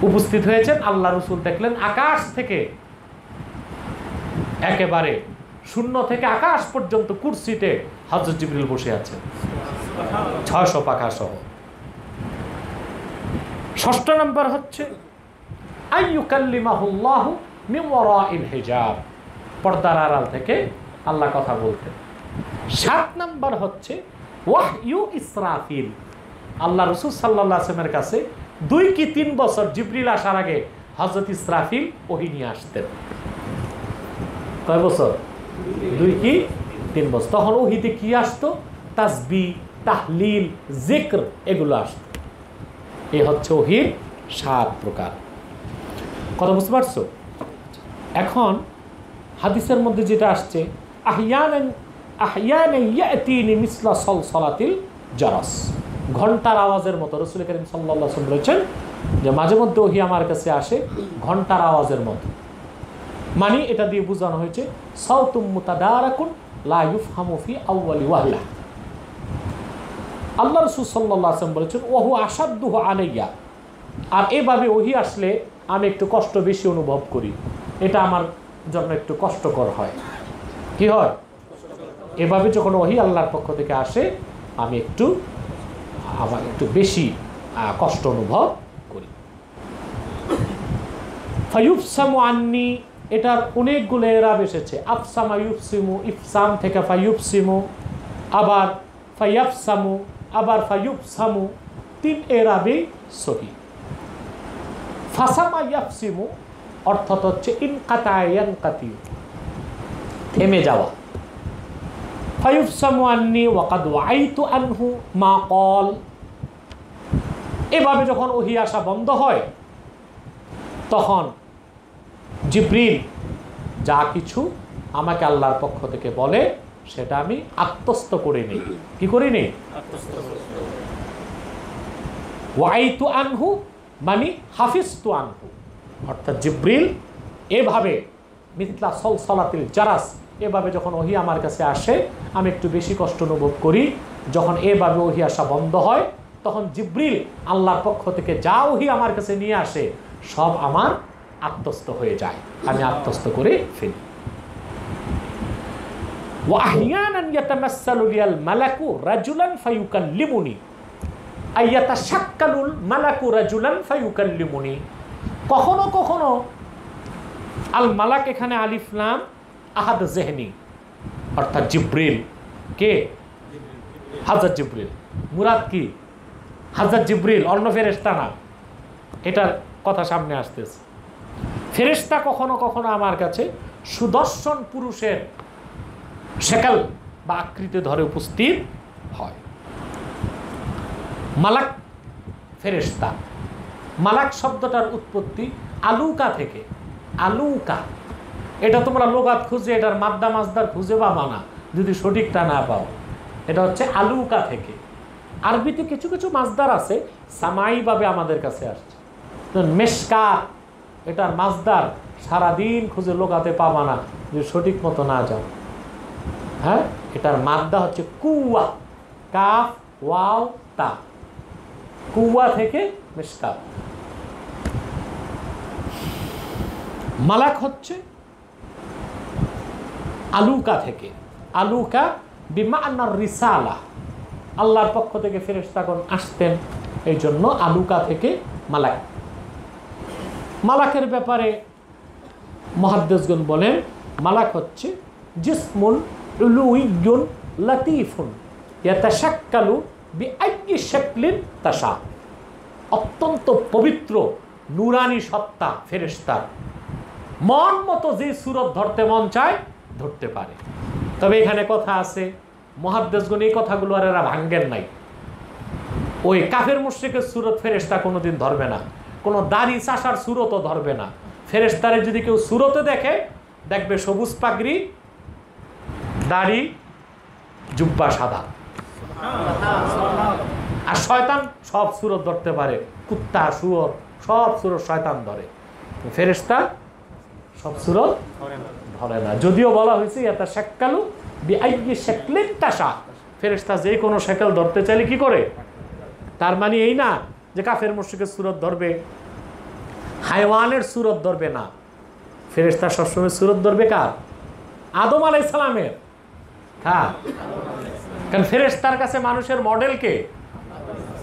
উপস্থিত হয়েছেন, আল্লাহ রাসূল দেখলেন আকাশ থেকে একেবারে শূন্য থেকে আকাশ পর্যন্ত কুরসিতে হযরত জিবরিল বসে আছেন 600 পাখা সহ। 6 নাম্বার হচ্ছে আইয়ুকাল্লিমাহুল্লাহু মিন ওয়ারাইল হিজাব, পর্দার আড়াল থেকে আল্লাহ কথা বলতেন। 7 নাম্বার হচ্ছে ওয়াহয়ু ইসরাফিল, আল্লাহ রাসূল সাল্লাল্লাহু আলাইহি ওয়াসাল্লামের কাছে 2 কি 3 বছর জিবরিল আসার আগে হযরত ইসরাফিল ওহী নিয়ে আসতেন। কয় বছর? 2 কি 3 বছর। তখন ওহীতে কি আসতো? তাসবিহ, তাহলিল, জিক্র, এগুলো আসতো। এই হচ্ছে ওহীর 7 প্রকার। কথা বুঝতে পারছো? এখন হাদিসের মধ্যে যেটা আসছে আহইয়ানান ইয়াতিনি মিসলা সালসালাতিল জারাস, ঘন্টার আওয়াজের মতো। রাসূল করিম সাল্লাল্লাহু আলাইহি ওয়াসাল্লাম বলেছেন যে মাঝে মধ্যে ওহী আমার কাছে আসে ঘন্টার আওয়াজের মতো। মানে এটা দিয়ে বোঝানো হয়েছে সাউতুম মুতাদারাকুন লা ইউফহামু ফি আউয়ালি ওয়াহলা। আল্লাহ রাসূল সাল্লাল্লাহু আলাইহি ওয়াসাল্লাম বলেছেন ওহু আশাদ্দুহু আলাইয়া, আর এভাবে ওহী আসলে আমি একটু কষ্ট বেশি অনুভব করি, এটা আমার জন্য একটু কষ্টকর হয়। কি হয়? এভাবে যখন ওহী আল্লাহর পক্ষ থেকে আসে আমি আমার একটু বেশি কষ্ট অনুভব করি। ফায়ুফসামু আন্নি, এটার অনেকগুলো এরাব এসেছে। আফসামা ইউফসিমু, ইফসাম থেকে ফায়ুফসিমু, আবার ফায়াফসামু, আবার ফায়ুফসামু, 3 এরাবেই সহিহ। ফাসামা ইয়াফসিমু অর্থাৎ হচ্ছে ইনকাতা ইয়ানকাতি, থেমে যাওয়া। ফায়ুফসামু আন্নি ওয়াকাদ ওয়াইতু আনহু মা ক্বাল, এভাবে যখন ওহী আসা বন্ধ হয় তখন জিবরিল যা কিছু আমাকে আল্লাহর পক্ষ থেকে বলে সেটা আমি আত্মস্থ করে নিই। কি করে নিই? ওয়াইতু আনহু মানে হাফিজতু আনহু, অর্থাৎ জিবরিল এভাবে মিথলা সালসালাতিল জারাস, এভাবে যখন ওহী আমার কাছে আসে আমি একটু বেশি কষ্ট অনুভব করি। যখন এভাবে ওহী আসা বন্ধ হয় তখন জিবরিল আল্লাহর পক্ষ থেকে যা ওহী আমার কাছে নিয়ে আসে সব আমার আত্মস্থ হয়ে যায়, আমি আত্মস্থ করে ফেলি। ওয়া আহইয়ানান ইয়াতামাসসালু লিয়াল মালাকু রাজুলান ফায়ুকাল্লিমুনি, আইয়াতাশাক্কালুল মালাকু রাজুলান ফায়ুকাল্লিমুনি। কখনো কখনো আল মালাক এখানে আলিফ লাম আহাদ জেহনি, অর্থাৎ জিব্রিল। কে? হযরত জিব্রিল। মুরাদ কি? হযরত জিব্রিল, অন্য ফেরেশতা না। এটার কথা সামনে আসতেছে। ফেরেশতা কখনো কখনো আমার কাছে সুদর্শন পুরুষের শেকল বা আকৃতি ধরে উপস্থিত হয়। মালাক ফেরেশতা, মালাক শব্দটার উৎপত্তি আলুকা থেকে। আলুকা, এটা তোমরা লোগাত খুঁজে এটার মাদ্দা মাজদার খুঁজে পাবা না যদি সঠিকটা না পাও। এটা হচ্ছে আলুকা থেকে। আরবিতে কিছু কিছু মাজদার আছে সামাইভাবে আমাদের কাছে আসছে। মেশকাত, এটার মাজদার সারাদিন খুঁজে লোগাতে পাবা না যদি সঠিক মতো না যাও। হ্যাঁ, এটার মাদ্দা হচ্ছে কুয়া, কাফ ওয়াও তা। কুয়া থেকে মেশকাত। মালাক হচ্ছে আলুকা থেকে। আলুকা বিমানার রিসালা, আল্লাহর পক্ষ থেকে ফেরেশতাগণ আসতেন, এই জন্য আলুকা থেকে মালাক। মালাকের ব্যাপারে মুহাদ্দিসগণ বলেন মালাক হচ্ছে জিসমুল উলুইয়ুন লাতীফুন ইয়াতাশাক্কালু বিআইয়ি শাকলিন তাশা। অত্যন্ত পবিত্র নূরানি সত্তা ফেরেশতা, মন মতো যে সূরত ধরতে মন চায় ধরতে পারে। তবে এখানে কথা আছে, মুহাদ্দিসগণ এই কথাগুলো আর এরা ভাঙ্গেন নাই। ওই কাফের মুশরিকের সূরত ফেরেশতা কোনোদিন ধরবে না, কোনো দাড়ি চাষার সূরতও ধরবে না। ফেরেশতারে যদি কেউ সূরতে দেখে, দেখবে সবুজ পাগড়ি, দাড়ি, জুব্বা সাদা। আর শয়তান সব সূরত ধরতে পারে, কুত্তা শুয়োর সব সূরত শয়তান ধরে, ফেরেশতা সব সূরত ধরে না। যদিও বলা হয়েছে এটা শাক্কালু বিআইয়ি শাকলিন তাশা, ফেরেশতা যে কোনো শাকল ধরতে চাইলে কি করে। তার মানে এই না যে কাফের মুশরিকের সূরত ধরবে, হাইওয়ানের সূরত ধরবে না। ফেরেশতা সবসময় সূরত ধরবে কার? আদম আলাইহিস সালামের। হ্যাঁ, কারণ ফেরেশতার কাছে মানুষের মডেল কে?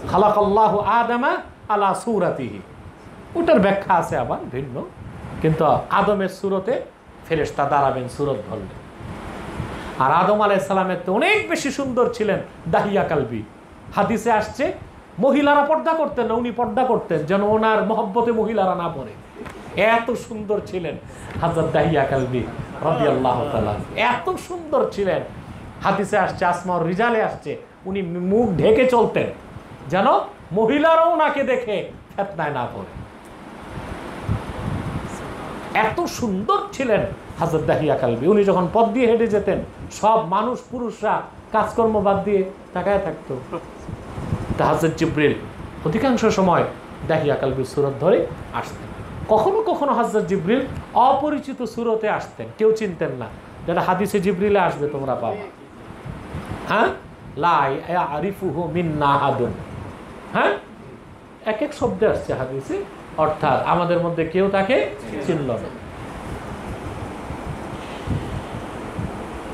খালাকাল্লাহু আদামা আলা সূরাতিহি। ওটার ব্যাখ্যা আছে আবার ভিন্ন, কিন্তু আদমের সূরতে ফেরেশতা দাঁড়াবেন সূরত ধরলে। আর আদম আলাইহিস সালামের তো অনেক বেশি সুন্দর ছিলেন, দাহিয়া কালবি। হাদিসে আসছে মহিলারা পর্দা করতেন না, উনি পর্দা করতেন যেন ওনার মহব্বতে মহিলারা না পড়ে। এত সুন্দর ছিলেন হযরত দাহিয়া কালবি রাদিয়াল্লাহু তাআলা, এত সুন্দর ছিলেন। হাদিসে আসছে, আসমাউর রিজালে আসছে, উনি মুখ ঢেকে চলতেন যেন মহিলারাও ওনাকে দেখে ফিতনায় না পড়ে। এত সুন্দর ছিলেন হযরত দাহিয়া কালবি। উনি যখন পথ দিয়ে হেঁটে যেতেন, সব মানুষ পুরুষরা কাজকর্ম বাদ দিয়ে তাকায় থাকতো। হযরত জিবরিল অধিকাংশ সময় দাহিয়া কালবির সূরত ধরে আসতেন। কখনো কখনো হযরত জিবরিল অপরিচিত সূরতে আসতেন, কেউ চিনতেন না, যেটা হাদিসে জিবরিলে আসবে তোমরা পাবা। হ্যাঁ, লা ইয়ারিফুহু মিন্না আহাদুন। হ্যাঁ, এক এক শব্দে আসছে হাদিসে, অর্থাৎ আমাদের মধ্যে কেউ তাকে চিনল না।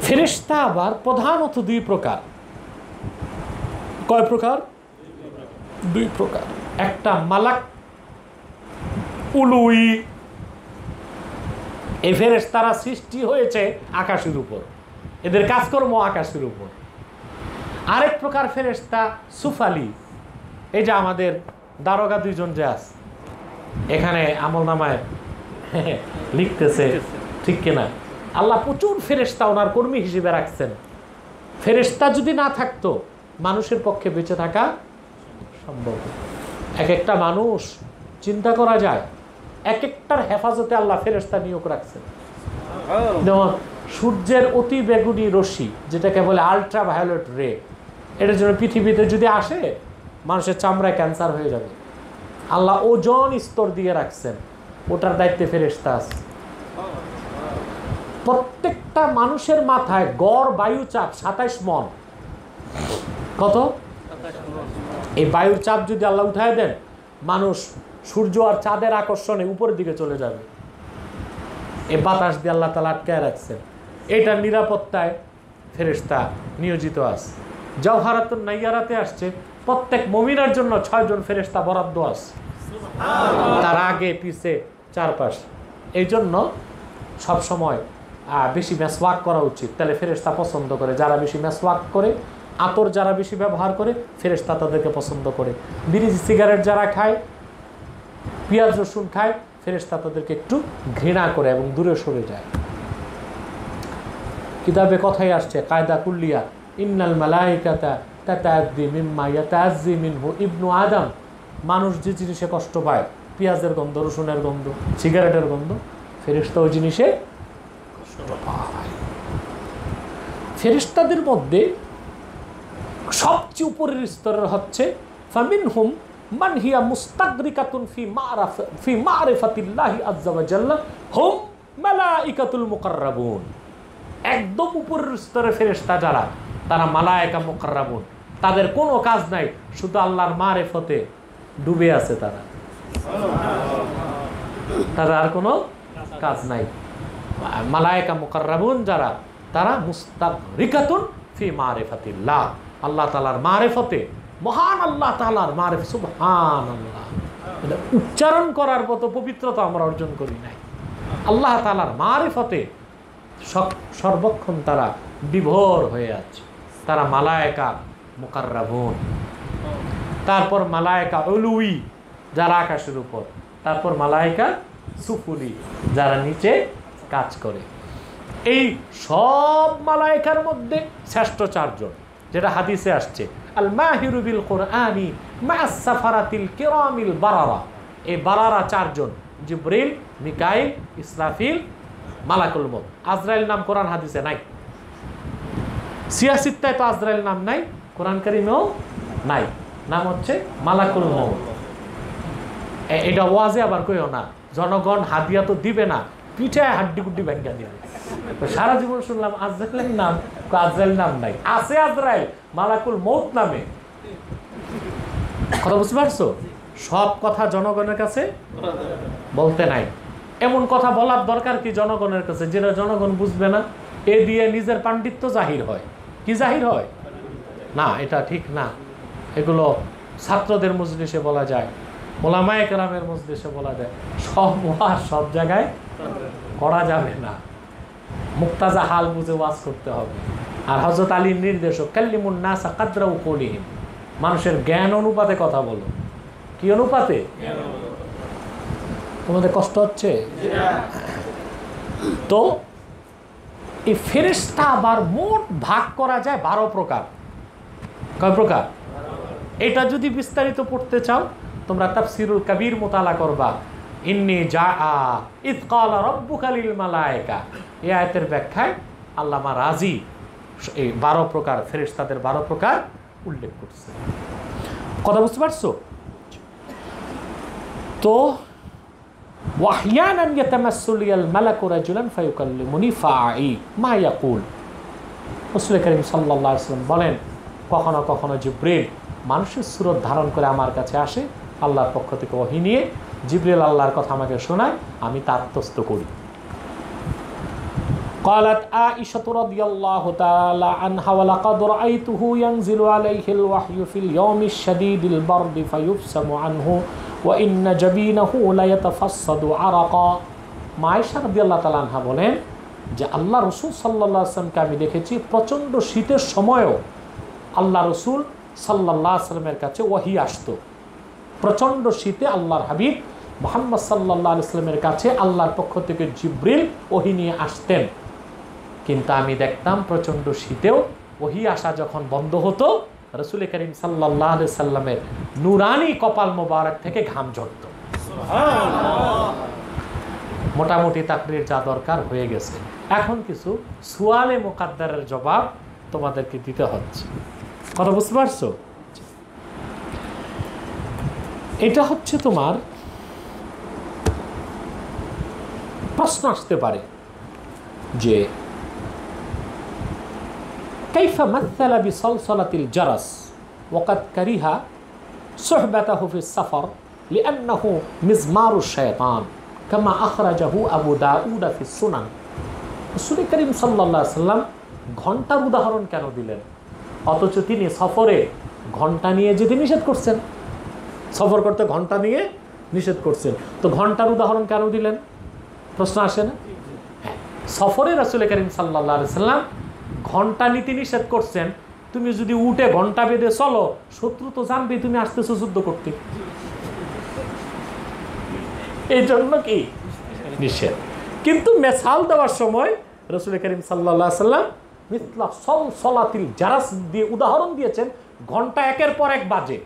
ফেরেশতা আবার প্রধানত দুই প্রকার। কয় প্রকার? দুই প্রকার। একটা মালাক উলুই, এই ফেরেশতারা সৃষ্টি হয়েছে আকাশের উপর, এদের কাজকর্ম আকাশের উপর। আরেক প্রকার ফেরেশতা সুফালি, এই যে আমাদের দারোগা দুইজন যে আছে এখানে আমল নামায় লিখতেছে, ঠিক কিনা? আল্লাহ প্রচুর ফেরেশতা ওনার কর্মী হিসেবে রাখছেন। ফেরেশতা যদি না থাকতো মানুষের পক্ষে বেঁচে থাকা সম্ভব। এক একটা মানুষ চিন্তা করা যায়, এক একটার হেফাজতে আল্লাহ ফেরেশতা নিয়োগ রাখছেন। যেমন সূর্যের অতি বেগুনি রশ্মি, যেটাকে বলে আলট্রা ভায়োলেট রে, এটার জন্য পৃথিবীতে যদি আসে মানুষের চামড়ায় ক্যান্সার হয়ে যাবে। আল্লাহ ওজন স্তর দিয়ে রাখছেন, ওটার দায়িত্বে ফেরেশতা আছে। প্রত্যেকটা মানুষের মাথায় গড় বায়ু চাপ 27 মণ। কত? এই বায়ুর চাপ যদি আল্লাহ উঠায় দেন, মানুষ সূর্য আর চাঁদের আকর্ষণে উপরের দিকে চলে যাবে। এই বাতাস দিয়ে আল্লাহ তাআলা আটকায় রাখছেন। এটার নিরাপত্তায় ফেরেশতা নিয়োজিত আছে। জাওহারাতুন নাইয়ারাতে আসছে প্রত্যেক মুমিনের জন্য 6 জন ফেরেশতা বরাদ্দ আছে, তার আগে পিছে চারপাশে। এই জন্য সবসময় বেশি মেসওয়াক করা উচিত, তাহলে ফেরেশতা পছন্দ করে। যারা বেশি মেসওয়াক করে, আতর যারা বেশি ব্যবহার করে, ফেরেশতা তাদেরকে পছন্দ করে। বিড়ি সিগারেট যারা খায়, পেঁয়াজ রসুন খায়, ফেরেশতা তাদেরকে একটু ঘৃণা করে এবং দূরে সরে যায়। কিতাবে কথাই আসছে কায়দা কুল্লিয়া, ইন্নাল মালাইকাতা তাতাআদ্দি মিম্মা ইয়াতাআজ্জি মিনহু ইবনু আদম। মানুষ যে জিনিসে কষ্ট পায়, পেঁয়াজের গন্ধ, রসুনের গন্ধ, সিগারেটের গন্ধ, ফেরেশতা ওই জিনিসে কষ্ট পায়। ফেরেশতাদের মধ্যে সবচেয়ে উপরের স্তরের হচ্ছে ফামিনহুম মান হিয়া মুস্তাগরিকাতুন ফি মারিফাতিল্লাহি আযজা ওয়া জাল্লা হুম মালাইকাতুল মুকাররাবুন। একদম উপরের স্তরের ফেরেশতা যারা, তারা মালায়েকা মুকাররাবুন। তাদের কোনো কাজ নাই, শুধু আল্লাহর মারিফতে ডুবে আছে তারা, তাদের আর কোনো কাজ নাই। মালায়েকা মুকাররাবুন যারা, তারা মুস্তাগরিকাতুন ফি মারিফাতিল্লাহ, আল্লাহ তাআলার মারিফতে, মহান আল্লাহ তাআলার মারিফত, সুবহানাল্লাহ। এটা উচ্চারণ করার মতো পবিত্রতা আমরা অর্জন করি নাই। আল্লাহ তাআলার মারিফতে সর্বক্ষণ তারা বিভোর হয়ে আছে। তারা মালায়েকা মুকাররাবুন। তারপর মালায়েকা উলুই যারা আকাশের উপর, তারপর মালায়েকা সুফুলি যারা নিচে কাজ করে। এই সব মালায়েকার মধ্যে শ্রেষ্ঠ চারজন, যেটা হাদিসে আসছে, আল মাহিরু বিল কুরআনি মা'আস সাফারাতিল কিরামিল বারারা। এই বারারা চারজন, জিবরিল, মিকাইল, ইসরাফিল, মালাকুল মউত। আজরাইল নাম কোরআন হাদিসে নাই, সিয়াসিত্তায় তো আজরাইল নাম নাই, কোরআন কারীমেও নাই। নাম হচ্ছে মালাকুল মউত। এটা ওয়াজে আবার কইও না, জনগণ হাদিয়া তো দিবে না, পিঠে হাড্ডি গুড্ডি ভাঙ্গা দিবে। সারা জীবন শুনলাম আজরাইলের নাম, আজরাইল নাম নাই। আছে আজরাইল, মালাকুল মউত নামে। কথা বুঝতে পারছো? সব কথা জনগণের কাছে বলতে নাই। এমন কথা বলার দরকার কি জনগণের কাছে, যেটা জনগণ বুঝবে না। এ দিয়ে নিজের পাণ্ডিত্য জাহির হয়। কি জাহির হয়? না, এটা ঠিক না। এগুলো ছাত্রদের মজলিসে বলা যায়, ওলামায়ে কেরামের মজলিসে বলা যায়। সব ওয়াজ সব জায়গায় করা যাবে না। মুক্তাজা হাল বুঝে ওয়াজ করতে হবে। আর হযরত আলীর নির্দেশক, কাল্লিমুন নাসা কাদরা উকুলিহিম, মানুষের জ্ঞান অনুপাতে কথা বলো। কি অনুপাতে? তোমাদের কষ্ট হচ্ছে? তো এই ফেরেশতা আবার মোট ভাগ করা যায় 12 প্রকার। কয় প্রকার? এটা যদি বিস্তারিত পড়তে চাও, তোমরা তাফসীরুল কবির মুতালা করবা। ইন্নী জাআ ইয ক্বালা রাব্বুকা লিল মালায়েকা, এই আয়াতের ব্যাখ্যায় আল্লামা রাজি এই 12 প্রকার ফেরেশতাদের 12 প্রকার উল্লেখ করছে। কথা বুঝতে পারছো? তো ওয়াহয়ানান ইয়াতামাসসালুল মালাকু রাজুলান ফায়ুকাল্লিমুনি ফাঈ মা ইয়াকুল। রাসূল কারীম সাল্লাল্লাহু আলাইহি ওয়াসাল্লাম বলেন, কখনো কখনো জিবরিল মানুষের সূরত ধারণ করে আমার কাছে আসে, আল্লাহর পক্ষ থেকে ওহী নিয়ে। জিবরিল আল্লাহর কথা আমাকে শোনায়, আমি তা আত্মস্থ করি। قالت عائشة رضي الله تعالى عنها ولقد رأيته ينزل عليه الوحي في اليوم الشديد البرد فيفسم عنه وإن جبينه ليتفصد عرقا। আয়েশা রাদিয়াল্লাহু তাআলা আনহা বলেন যে আল্লাহ রাসূল সাল্লাল্লাহু আলাইহি ওয়াসাল্লামকে আমি দেখেছি প্রচণ্ড শীতের সময়ও আল্লাহ রাসূল সাল্লাল্লাহু আলাইহি ওয়াসাল্লামের কাছে ওহী আসতো। প্রচণ্ড শীতে আল্লাহর হাবিব মুহাম্মদ সাল্লাল্লাহু আলাইহি ওয়াসাল্লামের কাছে আল্লাহর পক্ষ থেকে জিবরিল ওহী নিয়ে আসতেন। কিন্তু আমি দেখতাম প্রচণ্ড শীতেও ওহী আসা যখন বন্ধ হতো, রাসূল করিম সাল্লাল্লাহু আলাইহি সাল্লামের নূরানি কপাল মোবারক থেকে ঘাম ঝরত। মোটামুটি তাকরীর যা দরকার হয়ে গেছে। এখন কিছু সুয়ালে মুকাদ্দারের জবাব তোমাদেরকে দিতে হচ্ছে। কথা বুঝতে পারছো? এটা হচ্ছে তোমার প্রশ্ন আসতে পারে যে كيف مثل بصلصلة الجرس وقد كره صحبته في السفر لأنه مزمار الشيطان كما أخرجه أبو داود في السنن। রাসূল করিম সাল্লাল্লাহু আলাইহি ওয়াসাল্লাম ঘন্টার উদাহরণ কেন দিলেন, অথচ তিনি সফরে ঘন্টা নিয়ে যেতে নিষেধ করছেন? সফর করতে ঘন্টা নিয়ে নিষেধ করছেন, তো ঘন্টার উদাহরণ কেন দিলেন? প্রশ্ন আসে না? সফরে রাসূল করিম সাল্লাল্লাহু আলাইহি সাল্লাম ঘন্টা নীতি নিষেধ করছেন, তুমি যদি উঠে ঘন্টা বেঁধে চলো, শত্রু তো জানবে তুমি আসতেছো যুদ্ধ করতে, এই জন্য কি নিষেধ। কিন্তু মেসাল দেওয়ার সময় রাসূল করিম সাল্লাল্লাহু আলাইহি সাল্লাম মিথলা সলাতিল জারাস দিয়ে উদাহরণ দিয়েছেন, ঘন্টা একের পর এক বাজে।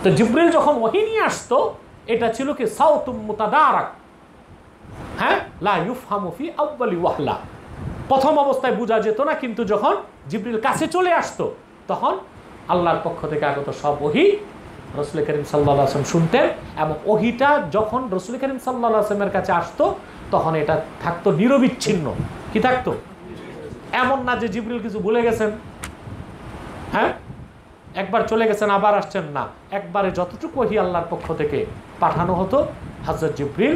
তো জিবরিল যখন ওহী নিয়ে আসতো, এটা ছিল কি সাউতুম মুতাদারাক, হ্যাঁ, লা ইউফহামু ফি আউয়ালি ওয়াহলা, প্রথম অবস্থায় বোঝা যেত না, কিন্তু যখন জিবরিল কাছে চলে আসতো তখন আল্লাহর পক্ষ থেকে আগত সব ওহী রাসূল করিম সাল্লাল্লাহু আলাইহি ওয়াসাল্লাম শুনতেন। এবং ওহীটা যখন রাসূল করিম সাল্লাল্লাহু আলাইহি ওয়াসাল্লামের কাছে আসতো তখন এটা থাকতো নিরবিচ্ছিন্ন। কি থাকতো? এমন না যে জিবরিল কিছু ভুলে গেছেন, হ্যাঁ, একবার চলে গেছেন আবার আসছেন, না, একবারে যতটুকু ওহী আল্লাহর পক্ষ থেকে পাঠানো হতো, হযরত জিবরিল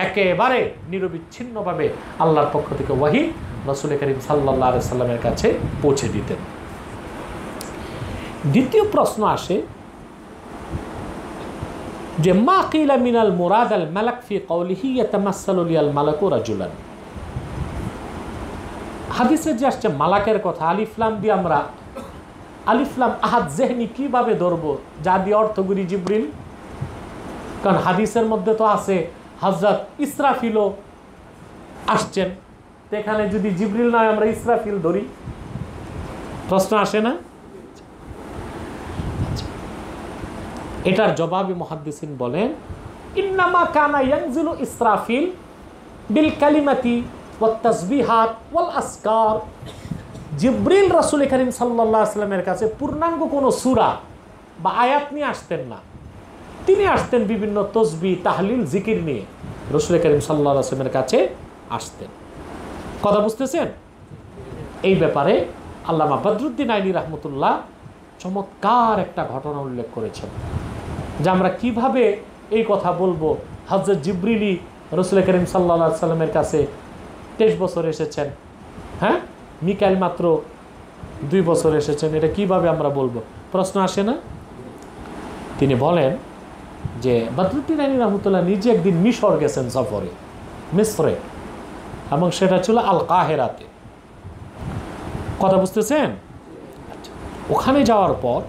একেবারে নিরবিচ্ছিন্নভাবে আল্লাহর পক্ষ থেকে ওহী রাসূল করিম সাল্লাল্লাহু আলাইহি ওয়াসাল্লামের কাছে পৌঁছে দিতেন। দ্বিতীয় প্রশ্ন আসে যে মা কিলা মিনাল মুরাদ আল মালাক ফি কওলিহি ইয়াতামাসসালু লিয়াল মালাকু রাজুলান। হাদিসে যে আসছে মালাকের কথা, আলিফ লাম দিয়ে আমরা আলিফ লাম আহাদ জেহনি কিভাবে ধরবো, যা দিয়ে অর্থ করি জিবরিল? কারণ হাদিসের মধ্যে তো আছে হযরত ইসরাফিলও আসছেন, তো এখানে যদি জিবরিল নয় আমরা ইসরাফিল ধরি, প্রশ্ন আসে না? এটার জবাবে মুহাদ্দিসিন বলেন ইন্নামা কানা ইয়ানজিলু ইসরাফিল বিল কালিমাতি ওয়াত তাসবিহাত ওয়াল আসকার। জিবরিল রাসূল করিম সাল্লাল্লাহু আলাইহি ওয়াসাল্লামের কাছে পূর্ণাঙ্গ কোনো সূরা বা আয়াত নিয়ে আসতেন না, তিনি আসতেন বিভিন্ন তসবিহ, তাহলিল, জিকির নিয়ে রাসূল করিম সাল্লাল্লাহু আলাইহি ওয়াসাল্লামের কাছে আসতেন। কথা বুঝতেছেন? এই ব্যাপারে আল্লামা বদরুদ্দিন আইনী রাহমাতুল্লাহ চমৎকার একটা ঘটনা উল্লেখ করেছেন, যে আমরা কিভাবে এই কথা বলবো হযরত জিবরিলই রাসূল করিম সাল্লাল্লাহু আলাইহি ওয়াসাল্লামের কাছে 23 বছর এসেছেন, হ্যাঁ, মিকাইল মাত্র 2 বছর এসেছেন, এটা কিভাবে আমরা বলবো? প্রশ্ন আসে না? তিনি বলেন যে বদরুদ্দিন আইনী রাহমাতুল্লাহ নিজে একদিন মিশর গেছেন সফরে, মিসরে, এবং সেটা ছিল আল কাহেরাতে। কথা বুঝতেছেন? ওখানে যাওয়ার পর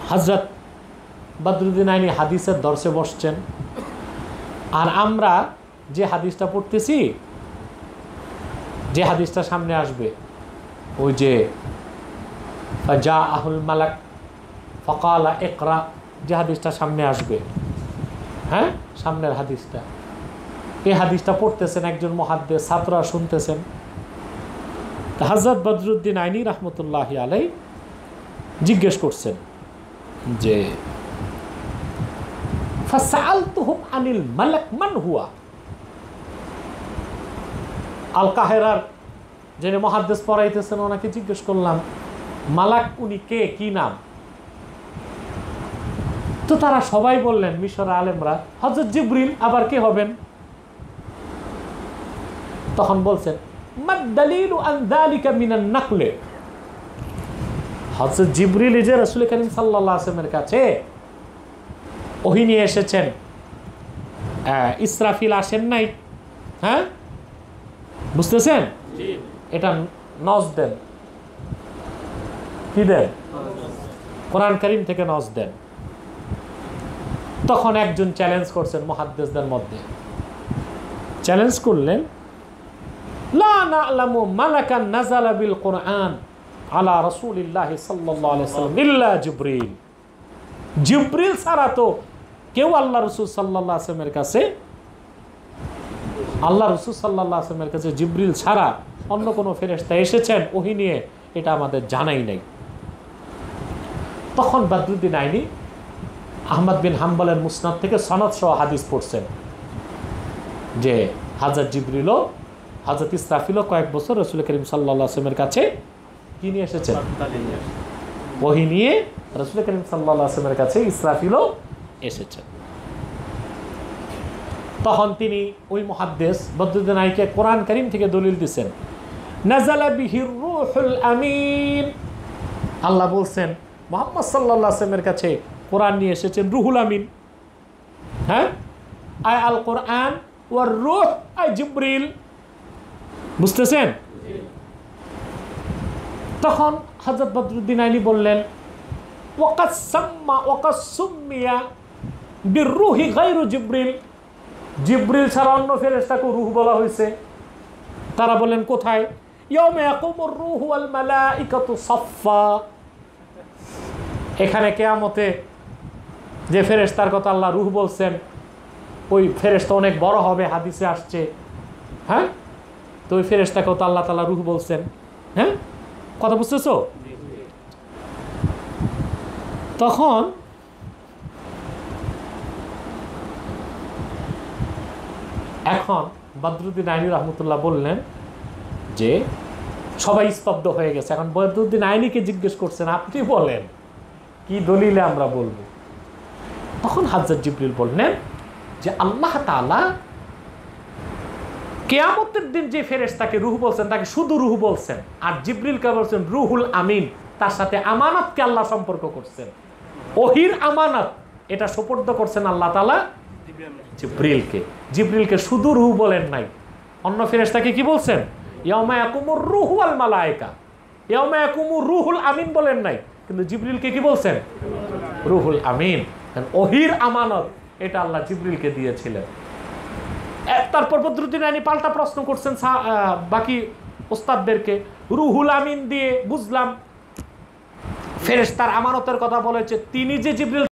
হযরত বদরুদ্দিন আইনী হাদিসের দর্শে বসছেন, আর আমরা যে হাদিসটা পড়তেছি, যে হাদিসটা সামনে আসবে, ওই যে ফাজাআহুল মালাক ফাকালা ইকরা, যে হাদিসটা সামনে আসবে, হ্যাঁ, সামনের হাদিসটা, এই হাদিসটা পড়তেছেন একজন মুহাদ্দিস, ছাত্ররা শুনতেছেন। হযরত বদরুদ্দিন আইনী রাহমাতুল্লাহি আলাইহি জিজ্ঞেস করছেন যে ফাসআলতুহুম আনিল মালাক মান হুয়া। আল কাহেরার যিনি মুহাদ্দিস পড়াইতেছেন ওনাকে জিজ্ঞেস করলাম মালাক উনি কে, কি নাম? তো তারা সবাই বললেন, মিশরের আলেমরা, হযরত জিবরিল। আবার কে হবেন? তখন বলছেন মাদ দালিলু আন যালিকা মিনান নাকল। হযরত জিবরিল যে রাসূল করিম সাল্লাল্লাহু আলাইহি ওয়াসাল্লামের কাছে ওহী নিয়ে এসেছেন, ইসরাফিল আসেন নাই, হ্যাঁ, বুঝতেছেন? এটা নজ দেন, কি দেন? কোরআন কারীম থেকে নজ দেন। তখন একজন চ্যালেঞ্জ করছেন মুহাদ্দিসদের মধ্যে, চ্যালেঞ্জ করলেন লা না'লামু মালাকান নাযালা বিল কুরআন আলা রাসূলিল্লাহি সাল্লাল্লাহু আলাইহি ওয়াসাল্লাম ইল্লা জিবরিল। জিবরিল ছাড়া তো কেউ আল্লাহ রাসূল সাল্লাল্লাহু আলাইহি ওয়াসাল্লামের কাছে, আল্লাহ রাসূল সাল্লাল্লাহু আলাইহি ওয়াসাল্লামের কাছে জিবরিল ছাড়া অন্য কোনো ফেরেশতা এসেছেন ওহী নিয়ে, এটা আমাদের জানাই নাই। তখন বদরুদ্দিন আইনী আহমদ বিন হাম্বলের মুসনাদ থেকে সনদ সহ হাদিস পড়ছেন যে হযরত জিবরিলও, হযরত ইসরাফিলও কয়েক বছর রাসূল করিম সাল্লাল্লাহু আলাইহি ওয়াসাল্লামের কাছে কি নিয়ে এসেছেন? ওহী নিয়ে রাসূল করিম সাল্লাল্লাহু আলাইহি ওয়াসাল্লামের কাছে ইসরাফিলও এসেছেন। তখন তিনি ওই মুহাদ্দিস বদরুদ্দিন আইনীকে কোরআন কারীম থেকে দলিল দিয়েছেন, নাযালা বিহির রূহুল আমিন। আল্লাহ বলছেন মুহাম্মদ সাল্লাল্লাহু আলাইহি ওয়াসাল্লামের কাছে কোরআন নিয়ে এসেছেন রুহুল আমিন, হ্যাঁ, আল কোরআন ওয়ার রূহ আই জিবরিল। বুঝতেছেন? তখন হযরত বদরুদ্দীন আইনি বললেন ওয়াকাদ সুম্মিয়া বিররূহি গায়রু জিবরিল, জিবরিল ছাড়া অন্য ফেরেশতাকে রূহ বলা হয়েছে। তারা বললেন কোথায়? ইয়াউমা ইয়াকুমুর রূহু ওয়াল মালাইকাতু সাফফা, এখানে কিয়ামতে যে ফেরেশতার কথা আল্লাহ রূহ বলছেন ওই ফেরেশতা অনেক বড় হবে, হাদিসে আসছে। হ্যাঁ, তো ওই ফেরেশতাকেও তো আল্লাহ তাআলা রূহ বলছেন। হ্যাঁ, কথা বুঝতেছো? তখন এখন বদরুদ্দীন আইনি রহমতুল্লাহ বললেন যে সবাই স্তব্ধ হয়ে গেছে। এখন বদরুদ্দীন আইনিকে জিজ্ঞেস করছেন আপনি বলেন কি দলিলে আমরা বলবো। তখন হযরত জিবরিল বললেন যে আল্লাহ তাআলা কিয়ামতের দিন যে ফেরেশতাকে রূহ বলছেন তাকে শুধু রূহ বলছেন, আর জিবরিলকে বলছেন রূহুল আমিন। তার সাথে আমানতকে আল্লাহ সম্পর্ক করছেন, ওহির আমানত এটা সুপর্দ করছেন আল্লাহ তাআলা জিবরিলকে। জিবরিলকে শুধু রূহ বলেন নাই, অন্য ফেরেশতাকে কি বলছেন? ইয়াউমা ইয়াকুমুর রূহু ওয়াল মালায়েকা, ইয়াউমা ইয়াকুমুর রূহুল আমিন বলেন নাই, কিন্তু জিবরিলকে কি বলছেন? রূহুল আমিন। ওহির আমানত এটা আল্লাহ জিবরিলকে দিয়েছিলেন। তারপর বদরুদ্দীন আইনি পাল্টা প্রশ্ন করছেন বাকি ওস্তাদদেরকে, রূহুল আমিন দিয়ে বুঝলাম ফেরেশতার আমানতের কথা বলেছে, তিনি যে জিবরিল